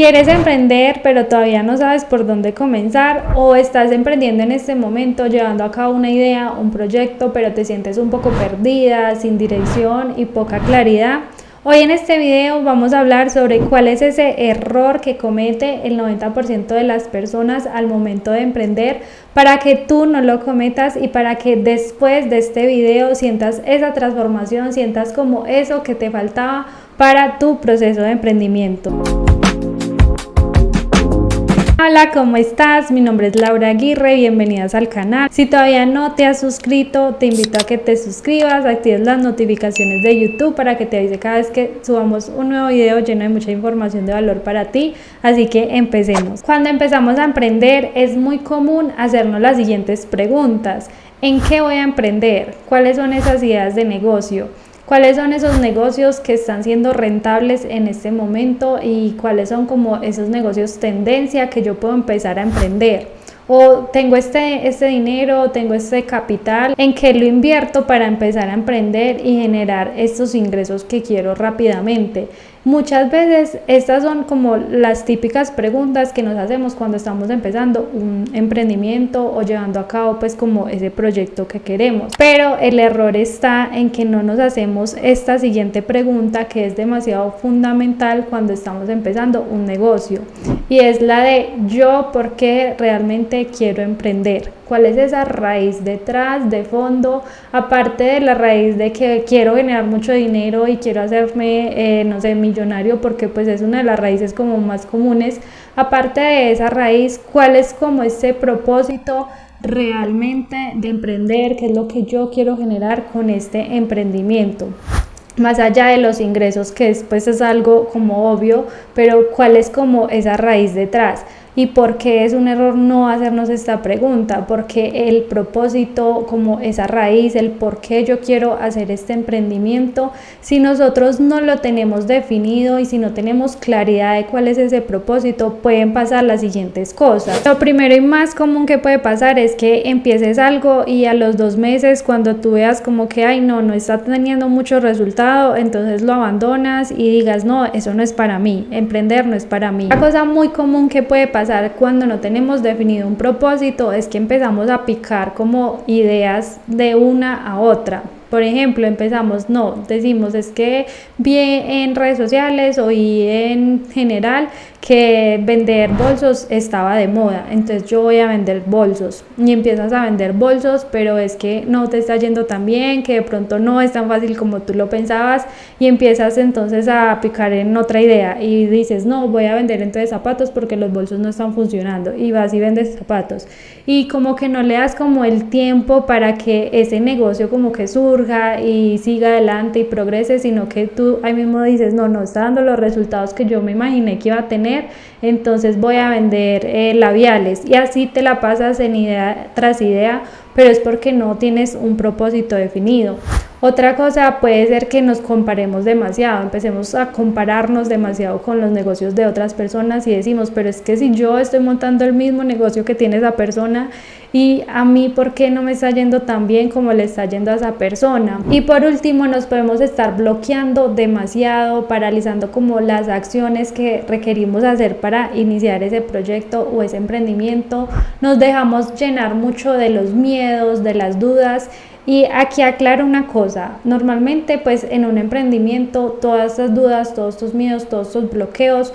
¿Quieres emprender pero todavía no sabes por dónde comenzar? ¿O estás emprendiendo en este momento, llevando a cabo una idea, un proyecto, pero te sientes un poco perdida, sin dirección y poca claridad? Hoy en este video vamos a hablar sobre cuál es ese error que comete el 90% de las personas al momento de emprender, para que tú no lo cometas y para que después de este video sientas esa transformación, sientas como eso que te faltaba para tu proceso de emprendimiento. Hola, ¿cómo estás? Mi nombre es Laura Aguirre, bienvenidas al canal. Si todavía no te has suscrito, te invito a que te suscribas, actives las notificaciones de YouTube para que te avise cada vez que subamos un nuevo video lleno de mucha información de valor para ti. Así que empecemos. Cuando empezamos a emprender es muy común hacernos las siguientes preguntas: ¿en qué voy a emprender? ¿Cuáles son esas ideas de negocio? ¿Cuáles son esos negocios que están siendo rentables en este momento? ¿Y cuáles son como esos negocios tendencia que yo puedo empezar a emprender? O tengo este dinero, tengo este capital, ¿en qué lo invierto para empezar a emprender y generar estos ingresos que quiero rápidamente? Muchas veces estas son como las típicas preguntas que nos hacemos cuando estamos empezando un emprendimiento o llevando a cabo pues como ese proyecto que queremos. Pero el error está en que no nos hacemos esta siguiente pregunta, que es demasiado fundamental cuando estamos empezando un negocio, y es la de ¿yo por qué realmente quiero emprender? ¿Cuál es esa raíz detrás, de fondo? Aparte de la raíz de que quiero generar mucho dinero y quiero hacerme, no sé, millonario, porque pues es una de las raíces como más comunes. Aparte de esa raíz, ¿cuál es como ese propósito realmente de emprender? ¿Qué es lo que yo quiero generar con este emprendimiento? Más allá de los ingresos, que después es algo como obvio, pero ¿cuál es como esa raíz detrás? ¿Y por qué es un error no hacernos esta pregunta? Porque el propósito, como esa raíz, el por qué yo quiero hacer este emprendimiento, si nosotros no lo tenemos definido y si no tenemos claridad de cuál es ese propósito, pueden pasar las siguientes cosas. Lo primero y más común que puede pasar es que empieces algo y a los 2 meses, cuando tú veas como que ay no está teniendo mucho resultado, entonces lo abandonas y digas no, eso no es para mí, emprender no es para mí. Una cosa muy común que puede pasar cuando no tenemos definido un propósito es que empezamos a picar como ideas de una a otra. Por ejemplo, decimos es que vi en redes sociales o vi en general que vender bolsos estaba de moda, entonces yo voy a vender bolsos, y empiezas a vender bolsos, pero es que no te está yendo tan bien, que de pronto no es tan fácil como tú lo pensabas, y empiezas entonces a picar en otra idea y dices no, voy a vender entonces zapatos porque los bolsos no están funcionando, y vas y vendes zapatos, y como que no le das como el tiempo para que ese negocio como que surja y siga adelante y progrese, sino que tú ahí mismo dices no está dando los resultados que yo me imaginé que iba a tener, entonces voy a vender labiales, y así te la pasas en idea tras idea, pero es porque no tienes un propósito definido. Otra cosa puede ser que nos comparemos demasiado, empecemos a compararnos demasiado con los negocios de otras personas y decimos, pero es que si yo estoy montando el mismo negocio que tiene esa persona, y a mí ¿por qué no me está yendo tan bien como le está yendo a esa persona? Y por último, nos podemos estar bloqueando demasiado, paralizando como las acciones que requerimos hacer para iniciar ese proyecto o ese emprendimiento. Nos dejamos llenar mucho de los miedos, de las dudas. Y aquí aclaro una cosa: normalmente pues en un emprendimiento todas estas dudas, todos estos miedos, todos estos bloqueos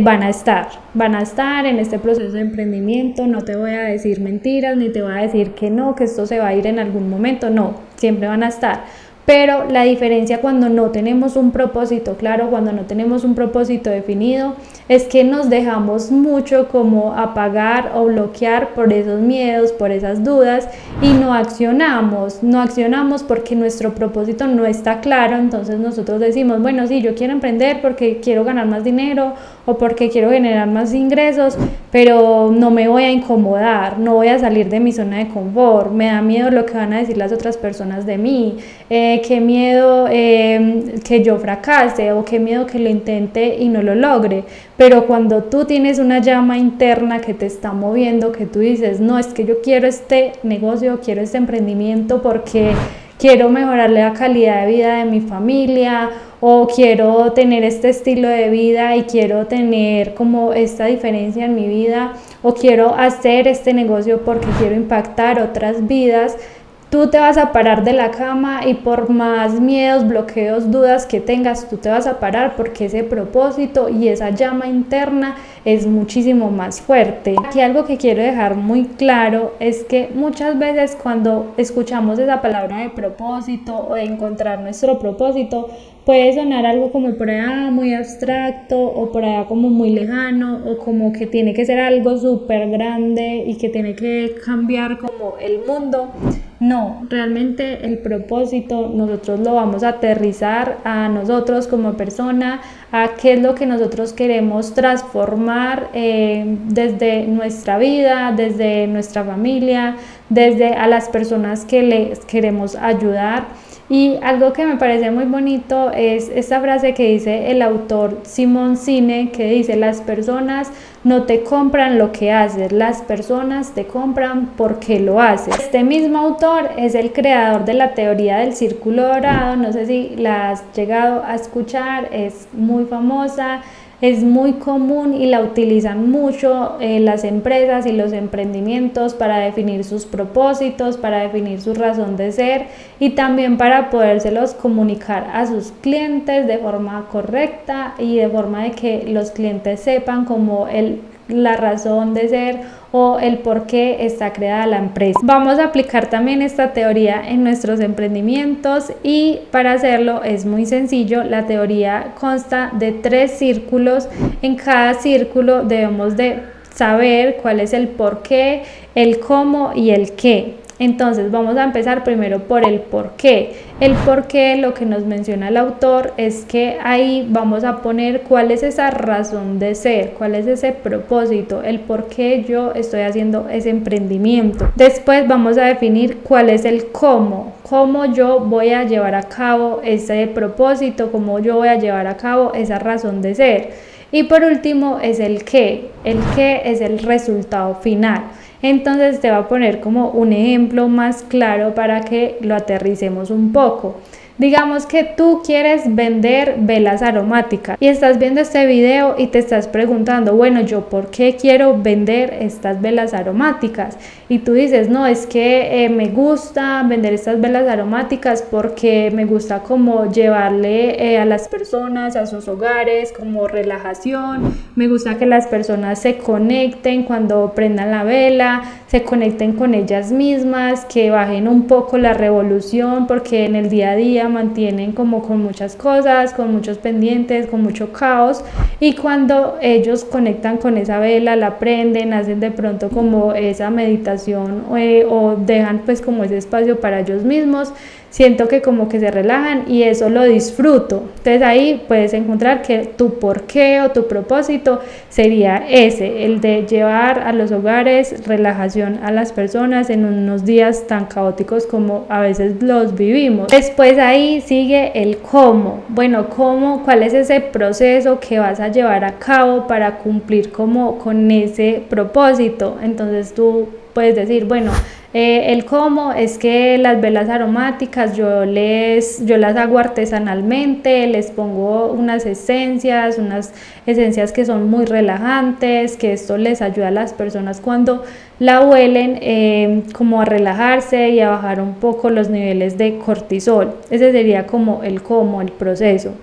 van a estar en este proceso de emprendimiento. No te voy a decir mentiras, ni te voy a decir que no, que esto se va a ir en algún momento, no, siempre van a estar. Pero la diferencia cuando no tenemos un propósito claro, cuando no tenemos un propósito definido, es que nos dejamos mucho como apagar o bloquear por esos miedos, por esas dudas, y no accionamos porque nuestro propósito no está claro. Entonces nosotros decimos, bueno, sí, yo quiero emprender porque quiero ganar más dinero o porque quiero generar más ingresos, pero no me voy a incomodar, no voy a salir de mi zona de confort, me da miedo lo que van a decir las otras personas de mí, qué miedo que yo fracase, o qué miedo que lo intente y no lo logre. Pero cuando tú tienes una llama interna que te está moviendo, que tú dices, no, es que yo quiero este negocio, quiero este emprendimiento porque quiero mejorarle la calidad de vida de mi familia, o quiero tener este estilo de vida y quiero tener como esta diferencia en mi vida, o quiero hacer este negocio porque quiero impactar otras vidas. Tú te vas a parar de la cama y por más miedos, bloqueos, dudas que tengas, tú te vas a parar porque ese propósito y esa llama interna es muchísimo más fuerte. Aquí algo que quiero dejar muy claro es que muchas veces cuando escuchamos esa palabra de propósito o de encontrar nuestro propósito, puede sonar algo como por allá muy abstracto o por allá como muy lejano o como que tiene que ser algo súper grande y que tiene que cambiar como el mundo. No, realmente el propósito nosotros lo vamos a aterrizar a nosotros como persona, a qué es lo que nosotros queremos transformar desde nuestra vida, desde nuestra familia, desde a las personas que les queremos ayudar. Y algo que me parece muy bonito es esta frase que dice el autor Simón Sinek, que dice: las personas no te compran lo que haces, las personas te compran porque lo haces. Este mismo autor es el creador de la teoría del círculo dorado, no sé si la has llegado a escuchar, es muy famosa. Es muy común y la utilizan mucho las empresas y los emprendimientos para definir sus propósitos, para definir su razón de ser y también para podérselos comunicar a sus clientes de forma correcta y de forma de que los clientes sepan como la razón de ser o el por qué está creada la empresa. Vamos a aplicar también esta teoría en nuestros emprendimientos y para hacerlo es muy sencillo. La teoría consta de 3 círculos. En cada círculo debemos de saber cuál es el por qué, el cómo y el qué. Entonces vamos a empezar primero por el por qué. El por qué, lo que nos menciona el autor es que ahí vamos a poner cuál es esa razón de ser, cuál es ese propósito, el por qué yo estoy haciendo ese emprendimiento. Después vamos a definir cuál es el cómo yo voy a llevar a cabo ese propósito, cómo yo voy a llevar a cabo esa razón de ser. Y por último es el qué es el resultado final. Entonces te va a poner como un ejemplo más claro para que lo aterricemos un poco. Digamos que tú quieres vender velas aromáticas y estás viendo este video y te estás preguntando, bueno, ¿yo por qué quiero vender estas velas aromáticas? Y tú dices, no, es que me gusta vender estas velas aromáticas porque me gusta como llevarle a las personas a sus hogares como relajación, me gusta que las personas se conecten cuando prendan la vela, se conecten con ellas mismas, que bajen un poco la revolución porque en el día a día mantienen como con muchas cosas, con muchos pendientes, con mucho caos, y cuando ellos conectan con esa vela, la prenden, hacen de pronto como esa meditación o dejan pues como ese espacio para ellos mismos, siento que como que se relajan y eso lo disfruto. Entonces ahí puedes encontrar que tu porqué o tu propósito sería ese, el de llevar a los hogares relajación a las personas en unos días tan caóticos como a veces los vivimos. Después ahí sigue el cómo. Bueno, ¿cuál es ese proceso que vas a llevar a cabo para cumplir como con ese propósito? Entonces tú puedes decir, bueno, el cómo es que las velas aromáticas yo las hago artesanalmente, les pongo unas esencias que son muy relajantes, que esto les ayuda a las personas cuando la huelen como a relajarse y a bajar un poco los niveles de cortisol. Ese sería como el cómo, el proceso.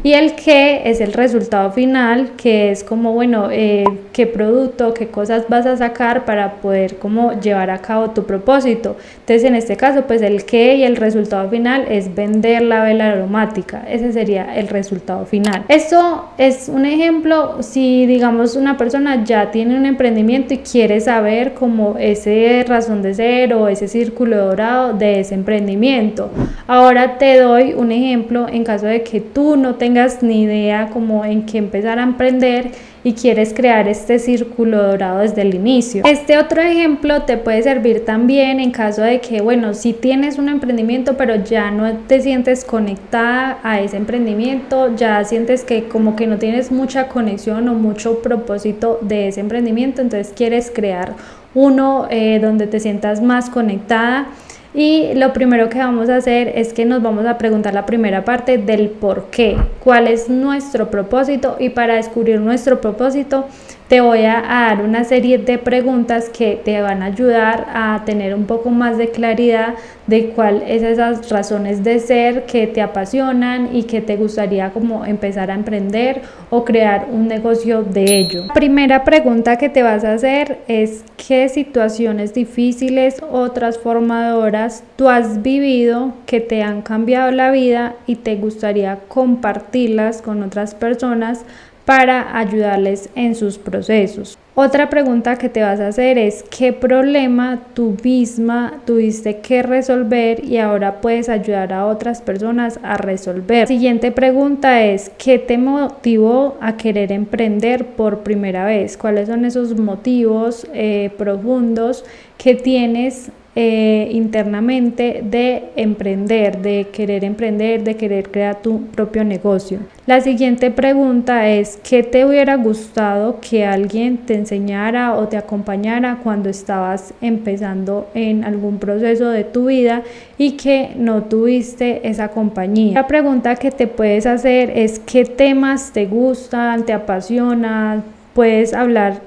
Y el qué es el resultado final, que es como, bueno, qué producto, qué cosas vas a sacar para poder como llevar a cabo tu propósito. Entonces en este caso pues el qué y el resultado final es vender la vela aromática. Ese sería el resultado final. Esto es un ejemplo si digamos una persona ya tiene un emprendimiento y quiere saber como ese razón de ser o ese círculo dorado de ese emprendimiento. Ahora te doy un ejemplo en caso de que tú no tengas ni idea como en qué empezar a emprender y quieres crear este círculo dorado desde el inicio. Este otro ejemplo te puede servir también en caso de que, bueno, si tienes un emprendimiento pero ya no te sientes conectada a ese emprendimiento, ya sientes que como que no tienes mucha conexión o mucho propósito de ese emprendimiento, entonces quieres crear uno donde te sientas más conectada. Y lo primero que vamos a hacer es que nos vamos a preguntar la primera parte del por qué, cuál es nuestro propósito, y para descubrir nuestro propósito te voy a dar una serie de preguntas que te van a ayudar a tener un poco más de claridad de cuáles son esas razones de ser que te apasionan y que te gustaría como empezar a emprender o crear un negocio de ello. La primera pregunta que te vas a hacer es: ¿qué situaciones difíciles o transformadoras tú has vivido que te han cambiado la vida y te gustaría compartirlas con otras personas para ayudarles en sus procesos? Otra pregunta que te vas a hacer es: ¿qué problema tú misma tuviste que resolver y ahora puedes ayudar a otras personas a resolver? La siguiente pregunta es: ¿qué te motivó a querer emprender por primera vez? ¿Cuáles son esos motivos profundos que tienes internamente de emprender, de querer crear tu propio negocio? La siguiente pregunta es: ¿qué te hubiera gustado que alguien te enseñara o te acompañara cuando estabas empezando en algún proceso de tu vida y que no tuviste esa compañía? La pregunta que te puedes hacer es: ¿qué temas te gustan, te apasionan? Puedes hablar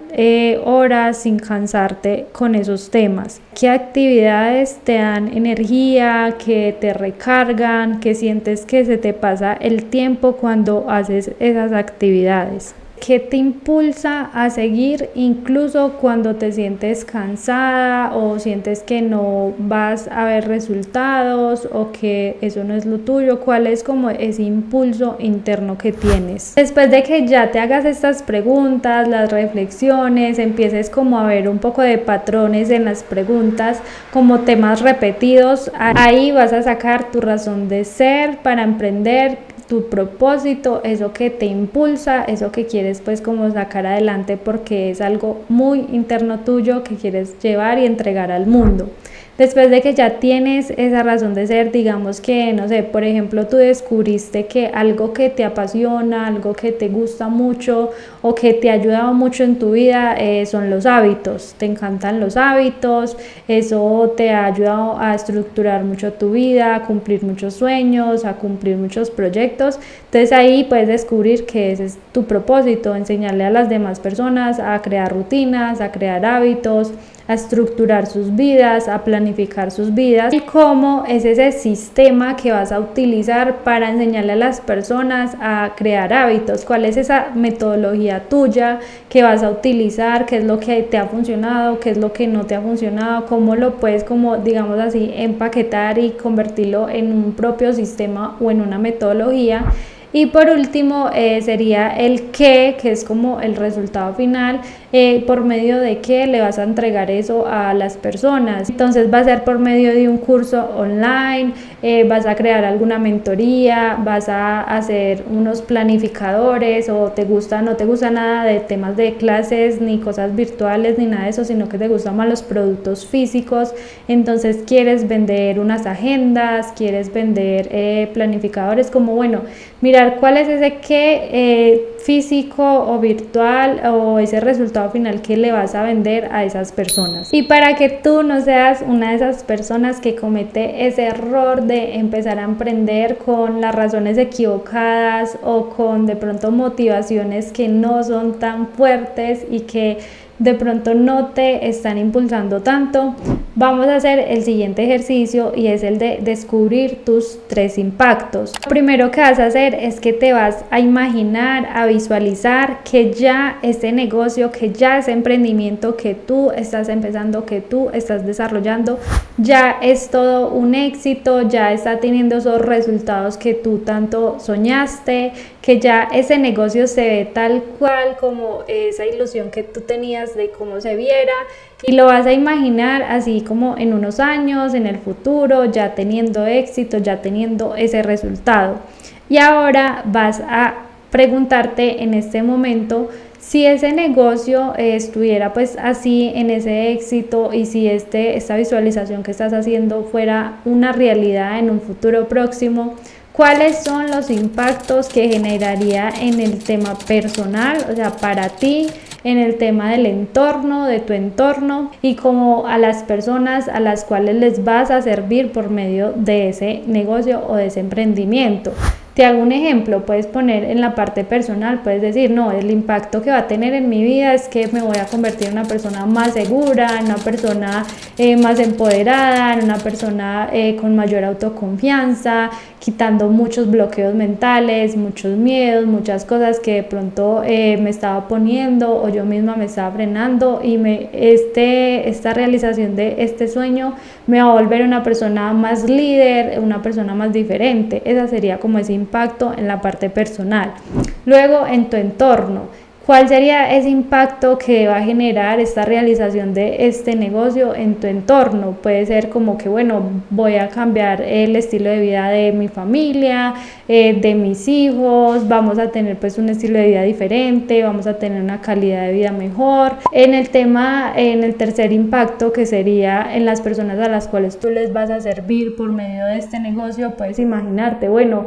horas sin cansarte con esos temas. ¿Qué actividades te dan energía, que te recargan, que sientes que se te pasa el tiempo cuando haces esas actividades? ¿Qué te impulsa a seguir incluso cuando te sientes cansada o sientes que no vas a ver resultados o que eso no es lo tuyo? ¿Cuál es como ese impulso interno que tienes? Después de que ya te hagas estas preguntas, las reflexiones, empieces como a ver un poco de patrones en las preguntas, como temas repetidos, ahí vas a sacar tu razón de ser para emprender, tu propósito, eso que te impulsa, eso que quieres pues como sacar adelante porque es algo muy interno tuyo que quieres llevar y entregar al mundo. Después de que ya tienes esa razón de ser, digamos que, no sé, por ejemplo, tú descubriste que algo que te apasiona, algo que te gusta mucho o que te ha ayudado mucho en tu vida son los hábitos. Te encantan los hábitos, eso te ha ayudado a estructurar mucho tu vida, a cumplir muchos sueños, a cumplir muchos proyectos. Entonces ahí puedes descubrir que ese es tu propósito: enseñarle a las demás personas a crear rutinas, a crear hábitos, a estructurar sus vidas, a planificar sus vidas, y cómo es ese sistema que vas a utilizar para enseñarle a las personas a crear hábitos. ¿Cuál es esa metodología tuya que vas a utilizar? ¿Qué es lo que te ha funcionado? ¿Qué es lo que no te ha funcionado? ¿Cómo lo puedes, como digamos así, empaquetar y convertirlo en un propio sistema o en una metodología? Y por último sería el qué, que es como el resultado final, por medio de qué le vas a entregar eso a las personas. Entonces va a ser por medio de un curso online, vas a crear alguna mentoría, vas a hacer unos planificadores, o te gusta, no te gusta nada de temas de clases ni cosas virtuales ni nada de eso, sino que te gustan más los productos físicos. Entonces quieres vender unas agendas, quieres vender planificadores, como bueno, mirar cuál es ese qué físico o virtual o ese resultado final que le vas a vender a esas personas. Y para que tú no seas una de esas personas que comete ese error de empezar a emprender con las razones equivocadas o con de pronto motivaciones que no son tan fuertes y que de pronto no te están impulsando tanto, vamos a hacer el siguiente ejercicio, y es el de descubrir tus 3 impactos. Lo primero que vas a hacer es que te vas a imaginar, a visualizar que ya este negocio, que ya ese emprendimiento que tú estás empezando, que tú estás desarrollando, ya es todo un éxito, ya está teniendo esos resultados que tú tanto soñaste, que ya ese negocio se ve tal cual como esa ilusión que tú tenías de cómo se viera, y lo vas a imaginar así como en unos años, en el futuro, ya teniendo éxito, ya teniendo ese resultado. Y ahora vas a preguntarte en este momento si ese negocio estuviera pues así en ese éxito, y si esta visualización que estás haciendo fuera una realidad en un futuro próximo, ¿Cuáles son los impactos que generaría en el tema personal, o sea, para ti, en el tema del entorno, de tu entorno y como a las personas a las cuales les vas a servir por medio de ese negocio o de ese emprendimiento? Te hago un ejemplo, puedes poner en la parte personal, puedes decir, no, el impacto que va a tener en mi vida es que me voy a convertir en una persona más segura, en una persona más empoderada, en una persona con mayor autoconfianza, quitando muchos bloqueos mentales, muchos miedos, muchas cosas que de pronto me estaba poniendo o yo misma me estaba frenando y esta realización de este sueño me va a volver una persona más líder, una persona más diferente. Esa sería como ese impacto en la parte personal. Luego, en tu entorno, ¿cuál sería ese impacto que va a generar esta realización de este negocio en tu entorno? Puede ser como que, bueno, voy a cambiar el estilo de vida de mi familia, de mis hijos, vamos a tener pues un estilo de vida diferente, vamos a tener una calidad de vida mejor. En el tercer impacto, que sería en las personas a las cuales tú les vas a servir por medio de este negocio, puedes imaginarte, bueno,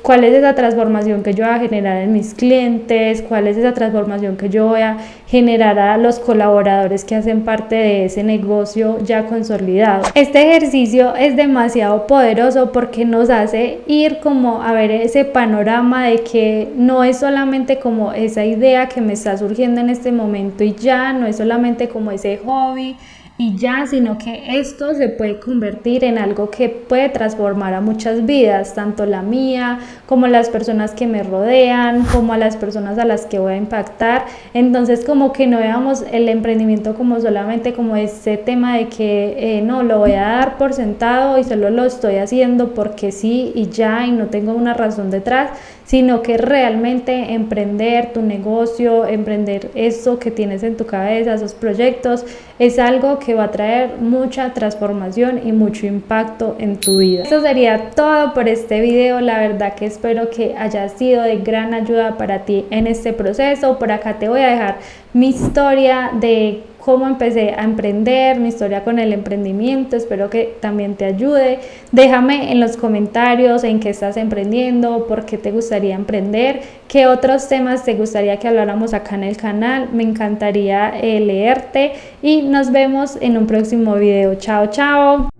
cuál es esa transformación que yo voy a generar en mis clientes, cuál es esa transformación que yo voy a generar a los colaboradores que hacen parte de ese negocio ya consolidado. Este ejercicio es demasiado poderoso porque nos hace ir como a ver ese panorama de que no es solamente como esa idea que me está surgiendo en este momento y ya, no es solamente como ese hobby y ya, sino que esto se puede convertir en algo que puede transformar a muchas vidas, tanto la mía como las personas que me rodean, como a las personas a las que voy a impactar. Entonces como que no veamos el emprendimiento como solamente como ese tema de que no, lo voy a dar por sentado y solo lo estoy haciendo porque sí y ya y no tengo una razón detrás, sino que realmente emprender tu negocio, emprender eso que tienes en tu cabeza, esos proyectos, es algo que va a traer mucha transformación y mucho impacto en tu vida. Eso sería todo por este video. La verdad que espero que haya sido de gran ayuda para ti en este proceso. Por acá te voy a dejar mi historia de cómo empecé a emprender, mi historia con el emprendimiento. Espero que también te ayude. Déjame en los comentarios en qué estás emprendiendo, por qué te gustaría emprender, qué otros temas te gustaría que habláramos acá en el canal. Me encantaría leerte y nos vemos en un próximo video. Chao, chao.